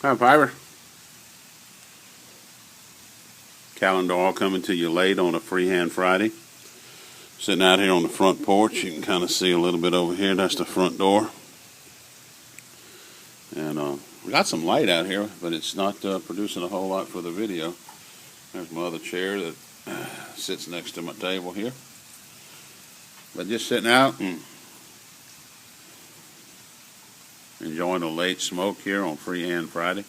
Hi, Piper. Calendar all coming to you late on a Freehand Friday. Sitting out here on the front porch. You can kind of see a little bit over here. That's the front door. And we got some light out here, but it's not producing a whole lot for the video. There's my other chair that sits next to my table here. But just sitting out and enjoying a late smoke here on Freehand Friday.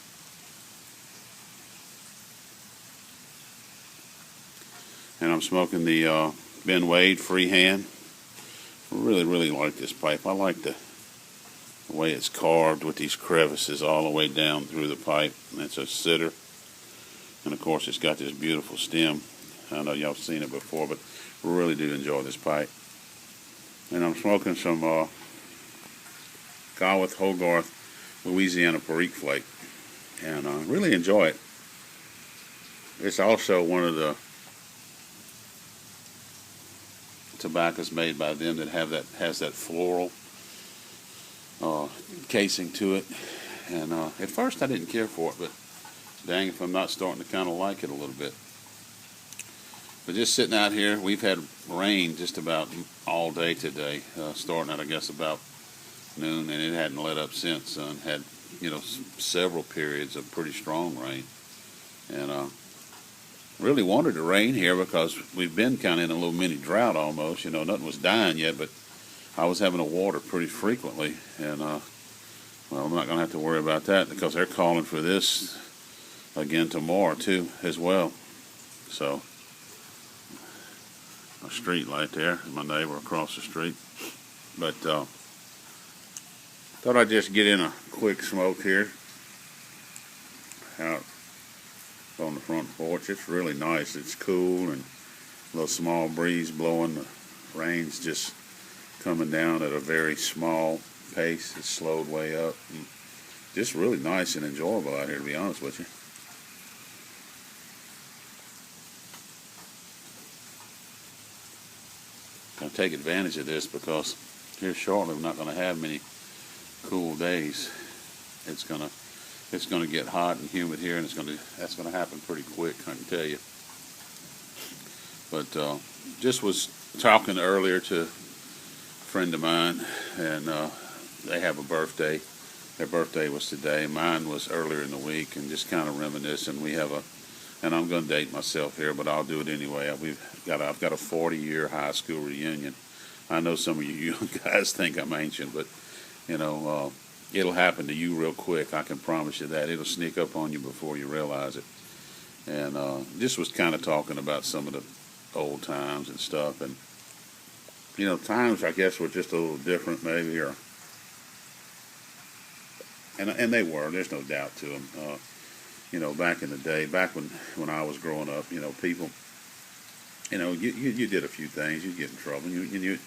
And I'm smoking the Ben Wade Freehand. Really like this pipe. I like the way it's carved with these crevices all the way down through the pipe. And it's a sitter. And of course it's got this beautiful stem. I know y'all seen it before, but really do enjoy this pipe. And I'm smoking some Gawith Hogarth Louisiana Perique Flake. And I really enjoy it. It's also one of the tobaccos made by them that has that floral casing to it. And at first I didn't care for it, but dang if I'm not starting to kind of like it a little bit. But just sitting out here, we've had rain just about all day today, starting at I guess about noon, and it hadn't let up since. Had several periods of pretty strong rain, and really wanted to rain here because we've been kind of in a little mini drought almost. Nothing was dying yet, but I was having to water pretty frequently, and well, I'm not going to have to worry about that because they're calling for this again tomorrow too as well. So a street light there, my neighbor across the street. But thought I'd just get in a quick smoke here out on the front porch. It's really nice. It's cool and a little small breeze blowing. The rain's just coming down at a very small pace. It's slowed way up. And just really nice and enjoyable out here, to be honest with you. Gonna take advantage of this because here shortly we're not gonna have many cool days. It's gonna get hot and humid here, and that's gonna happen pretty quick, I can tell you. But just was talking earlier to a friend of mine, and they have a birthday. Their birthday was today. Mine was earlier in the week, and just kind of reminiscing. We have and I'm going to date myself here, but I'll do it anyway. I've got a 40-year high school reunion. I know some of you guys think I'm ancient, but it'll happen to you real quick. I can promise you that. It'll sneak up on you before you realize it. And just was kind of talking about some of the old times and stuff. And, times I guess were just a little different maybe. And they were. There's no doubt to them. Back in the day, back when I was growing up, people, you did a few things. You'd get in trouble. You'd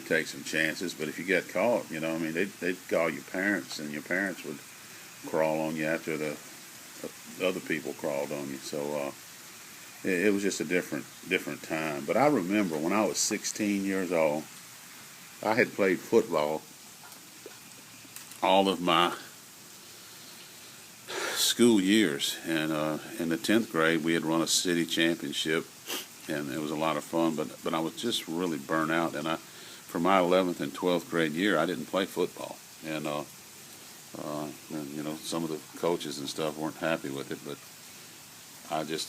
take some chances, but if you get caught, they'd call your parents, and your parents would crawl on you after the other people crawled on you. So it was just a different time. But I remember when I was 16 years old, I had played football all of my school years, and in the 10th grade we had run a city championship, and it was a lot of fun. But I was just really burnt out, and for my 11th and 12th grade year, I didn't play football, and some of the coaches and stuff weren't happy with it, but I just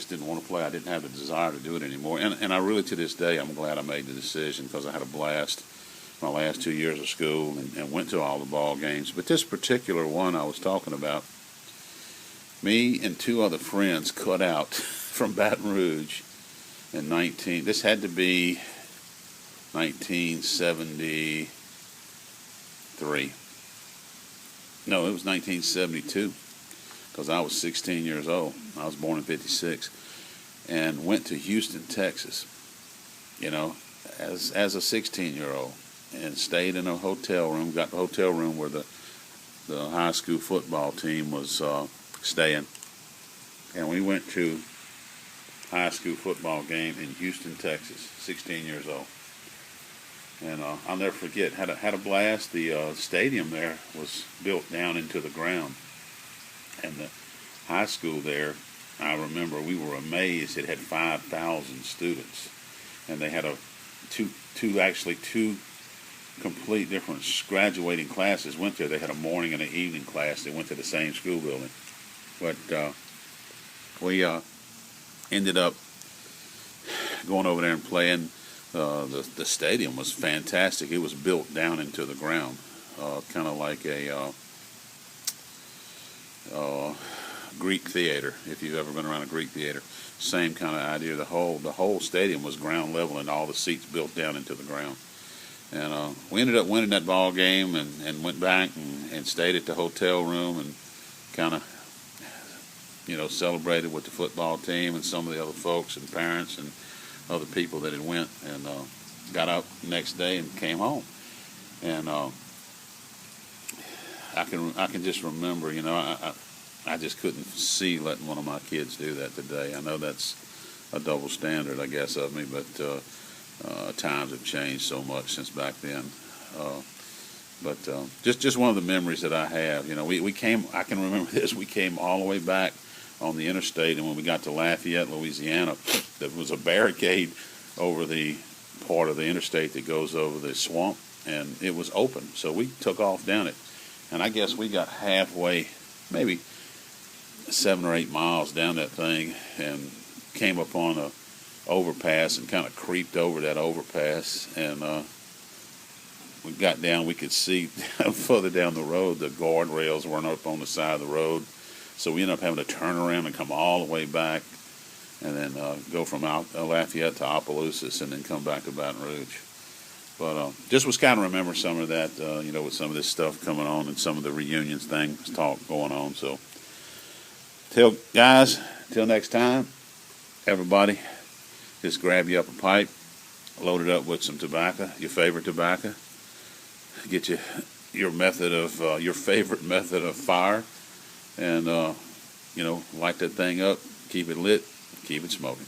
didn't want to play. I didn't have the desire to do it anymore, and I really, to this day, I'm glad I made the decision because I had a blast my last 2 years of school and went to all the ball games. But this particular one I was talking about, me and two other friends cut out from Baton Rouge in this had to be 1973. No, it was 1972 because I was 16 years old. I was born in 56 and went to Houston, Texas, as a 16-year-old, and stayed in a hotel room, got the hotel room where the high school football team was staying. And we went to high school football game in Houston, Texas, 16 years old. And I'll never forget, had a blast. The stadium there was built down into the ground. And the high school there, I remember we were amazed. It had 5,000 students, and they had two complete different graduating classes went there. They had a morning and an evening class. They went to the same school building, but we ended up going over there and playing. The stadium was fantastic. It was built down into the ground, kind of like a Greek theater. If you've ever been around a Greek theater, same kind of idea. The whole stadium was ground level, and all the seats built down into the ground. And we ended up winning that ball game, and went back and stayed at the hotel room and kind of, celebrated with the football team and some of the other folks and parents and other people that had went, and got up the next day and came home. And I can just remember, I just couldn't see letting one of my kids do that today. I know that's a double standard, I guess, of me, but times have changed so much since back then. But just one of the memories that I have. We came. I can remember this. We came all the way back on the interstate, and when we got to Lafayette, Louisiana, there was a barricade over the part of the interstate that goes over the swamp, and it was open. So we took off down it, and I guess we got halfway, maybe 7 or 8 miles down that thing, and came upon a overpass and kind of creeped over that overpass, and we got down. We could see further down the road the guardrails weren't up on the side of the road, so we ended up having to turn around and come all the way back, and then go from Lafayette to Opelousas, and then come back to Baton Rouge. But just was kind of remember some of that, with some of this stuff coming on and some of the reunions things talk going on. So, till next time, everybody, just grab you up a pipe, load it up with some tobacco, your favorite tobacco. Get your your favorite method of fire, and light that thing up, keep it lit, keep it smoking.